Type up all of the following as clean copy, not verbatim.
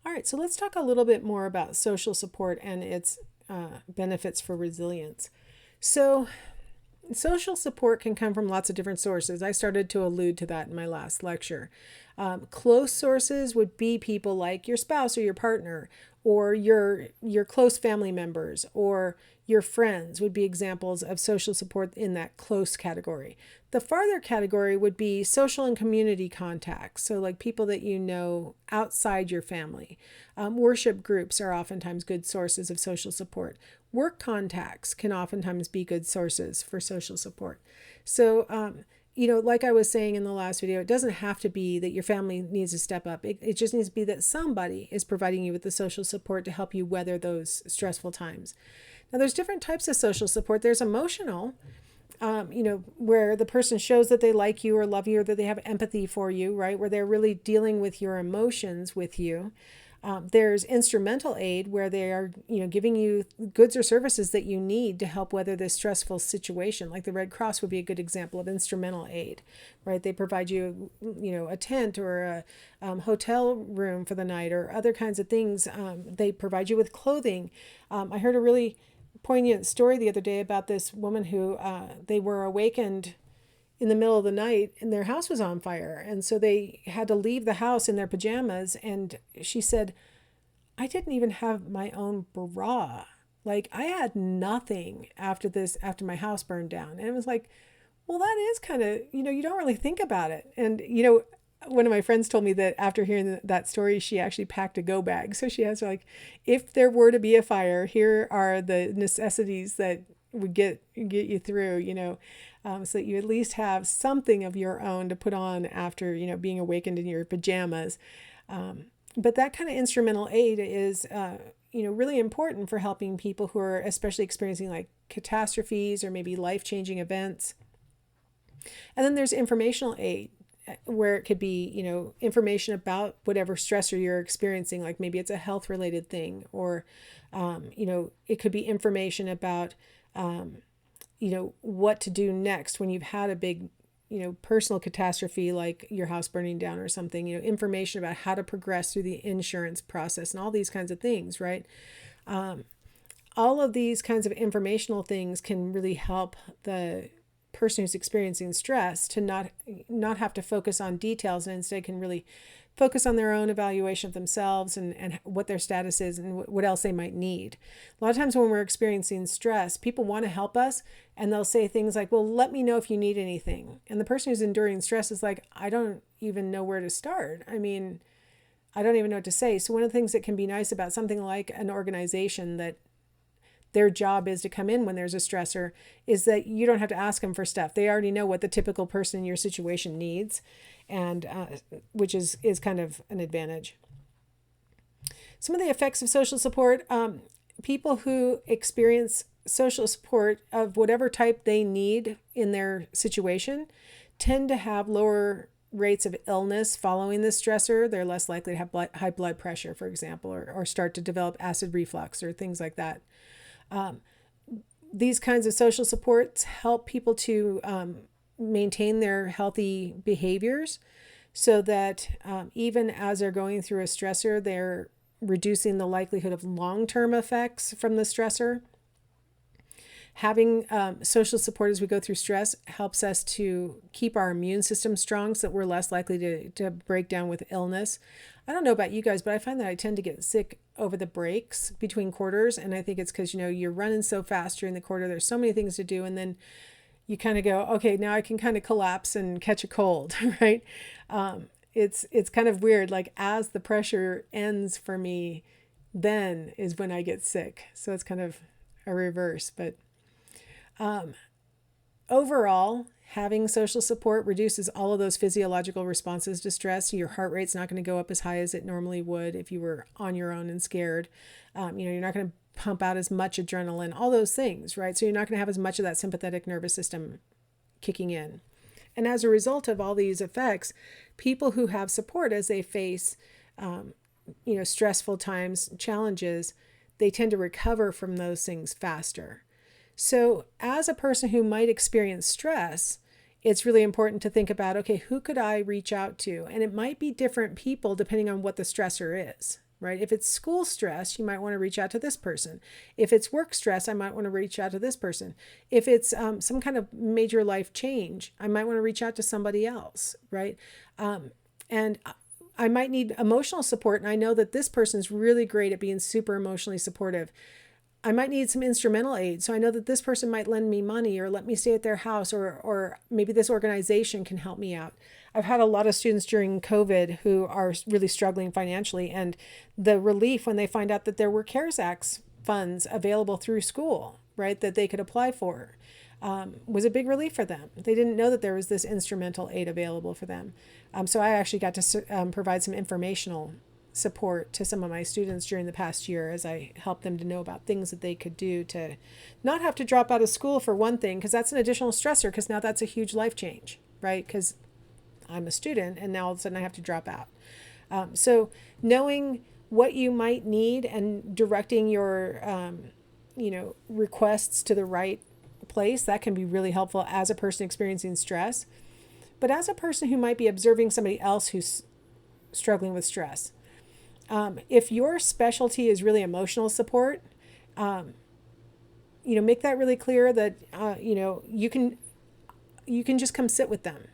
All right, so let's talk a little bit more about social support and its benefits for resilience. So, social support can come from lots of different sources. I started to allude to that in my last lecture. Close sources would be people like your spouse or your partner, or your close family members, or your friends would be examples of social support in that close category. The farther category would be social and community contacts, so like people that you know outside your family. Worship groups are oftentimes good sources of social support. Work contacts can oftentimes be good sources for social support. So, like I was saying in the last video, it doesn't have to be that your family needs to step up. It just needs to be that somebody is providing you with the social support to help you weather those stressful times. Now, there's different types of social support. There's emotional, where the person shows that they like you or love you or that they have empathy for you, right? Where they're really dealing with your emotions with you. There's instrumental aid where they are, giving you goods or services that you need to help weather this stressful situation. Like the Red Cross would be a good example of instrumental aid, right? They provide you, a tent or a hotel room for the night or other kinds of things. They provide you with clothing. I heard a really poignant story the other day about this woman who they were awakened in the middle of the night and their house was on fire. And so they had to leave the house in their pajamas. And she said, I didn't even have my own bra. Like I had nothing after my house burned down. And it was like, well, that is kind of, you don't really think about it. And, one of my friends told me that after hearing that story, she actually packed a go bag. So she has like, if there were to be a fire, here are the necessities that would get you through, so that you at least have something of your own to put on after, being awakened in your pajamas. But that kind of instrumental aid is, really important for helping people who are especially experiencing like catastrophes or maybe life-changing events. And then there's informational aid where it could be, information about whatever stressor you're experiencing, like maybe it's a health related thing, or, it could be information about, what to do next when you've had a big, personal catastrophe like your house burning down or something, information about how to progress through the insurance process and all these kinds of things, right? All of these kinds of informational things can really help the person who's experiencing stress to not have to focus on details and instead can really focus on their own evaluation of themselves and what their status is and what else they might need. A lot of times when we're experiencing stress, people want to help us and they'll say things like, well, let me know if you need anything. And the person who's enduring stress is like, I don't even know where to start. I mean, I don't even know what to say. So one of the things that can be nice about something like an organization that their job is to come in when there's a stressor is that you don't have to ask them for stuff. They already know what the typical person in your situation needs, and which is kind of an advantage. Some of the effects of social support, people who experience social support of whatever type they need in their situation tend to have lower rates of illness following the stressor. They're less likely to have high blood pressure, for example, or start to develop acid reflux or things like that. These kinds of social supports help people to maintain their healthy behaviors so that even as they're going through a stressor, they're reducing the likelihood of long-term effects from the stressor. Having social support as we go through stress helps us to keep our immune system strong so that we're less likely to break down with illness. I don't know about you guys, but I find that I tend to get sick over the breaks between quarters. And I think it's because, you're running so fast during the quarter. There's so many things to do. And then you kind of go, okay, now I can kind of collapse and catch a cold, right? It's kind of weird. Like as the pressure ends for me, then is when I get sick. So it's kind of a reverse. But overall, having social support reduces all of those physiological responses to stress. Your heart rate's not going to go up as high as it normally would if you were on your own and scared. You're not going to pump out as much adrenaline, all those things, right? So you're not going to have as much of that sympathetic nervous system kicking in. And as a result of all these effects, people who have support as they face, stressful times, challenges, they tend to recover from those things faster. So as a person who might experience stress, it's really important to think about, okay, who could I reach out to? And it might be different people depending on what the stressor is. right? If it's school stress, you might want to reach out to this person. If it's work stress, I might want to reach out to this person. If it's some kind of major life change, I might want to reach out to somebody else, right? And I might need emotional support, and I know that this person's really great at being super emotionally supportive. I might need some instrumental aid. So I know that this person might lend me money or let me stay at their house, or maybe this organization can help me out. I've had a lot of students during COVID who are really struggling financially, and the relief when they find out that there were CARES Act funds available through school, right, that they could apply for, was a big relief for them. They didn't know that there was this instrumental aid available for them. So I actually got to provide some informational support to some of my students during the past year as I helped them to know about things that they could do to not have to drop out of school, for one thing, because that's an additional stressor, because now that's a huge life change, right? Because I'm a student and now all of a sudden I have to drop out. So knowing what you might need and directing your requests to the right place, that can be really helpful as a person experiencing stress. But as a person who might be observing somebody else who's struggling with stress, if your specialty is really emotional support, make that really clear that, you can just come sit with them.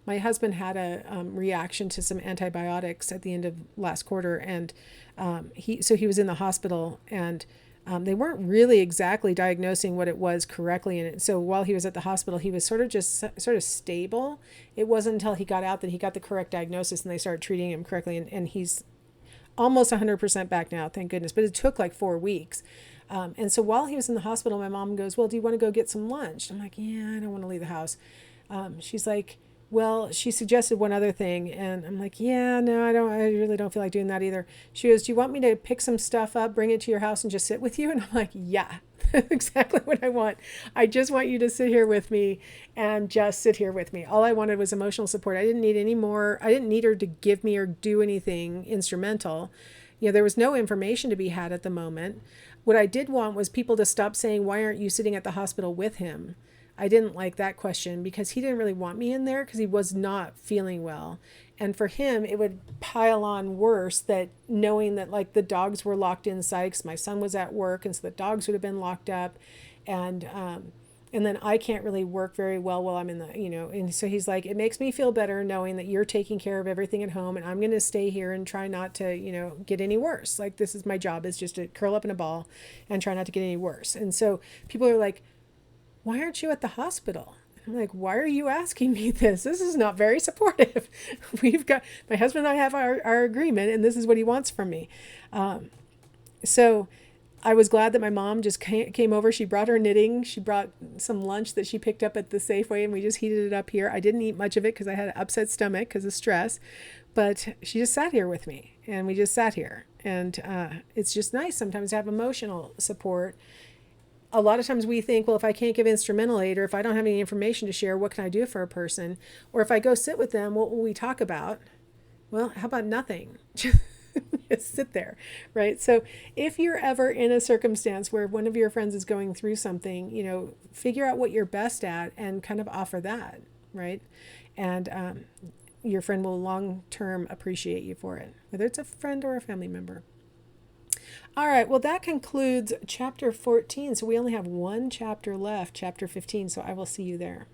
My husband had a reaction to some antibiotics at the end of last quarter, and he was in the hospital, and they weren't really exactly diagnosing what it was correctly. And so while he was at the hospital, he was sort of stable. It wasn't until he got out that he got the correct diagnosis and they started treating him correctly. And he's almost 100% back now, thank goodness. But it took like 4 weeks. And so while he was in the hospital, my mom goes, "Well, do you want to go get some lunch?" I'm like, "Yeah, I don't want to leave the house." She's like, "Well," she suggested one other thing, and I'm like, "Yeah, no, I really don't feel like doing that either." She goes, "Do you want me to pick some stuff up, bring it to your house, and just sit with you?" And I'm like, "Yeah, that's exactly what I want. I just want you to sit here with me and just sit here with me." All I wanted was emotional support. I didn't need any more. I didn't need her to give me or do anything instrumental. There was no information to be had at the moment. What I did want was people to stop saying, "Why aren't you sitting at the hospital with him?" I didn't like that question, because he didn't really want me in there because he was not feeling well. And for him, it would pile on worse, that knowing that like the dogs were locked inside because my son was at work, and so the dogs would have been locked up. And then I can't really work very well while I'm in the, and so he's like, "It makes me feel better knowing that you're taking care of everything at home, and I'm going to stay here and try not to, get any worse. Like, this is my job, is just to curl up in a ball and try not to get any worse." And so people are like, "Why aren't you at the hospital?" I'm like, "Why are you asking me this? This is not very supportive." My husband and I have our agreement, and this is what he wants from me. So I was glad that my mom just came over. She brought her knitting. She brought some lunch that she picked up at the Safeway, and we just heated it up here. I didn't eat much of it because I had an upset stomach because of stress, but she just sat here with me, and we just sat here. And it's just nice sometimes to have emotional support. A lot of times we think, well, if I can't give instrumental aid, or if I don't have any information to share, what can I do for a person? Or if I go sit with them, what will we talk about? Well, how about nothing? Just sit there, right? So if you're ever in a circumstance where one of your friends is going through something, figure out what you're best at and kind of offer that, right? And your friend will long-term appreciate you for it, whether it's a friend or a family member. All right, well, that concludes chapter 14. So we only have one chapter left, chapter 15. So I will see you there.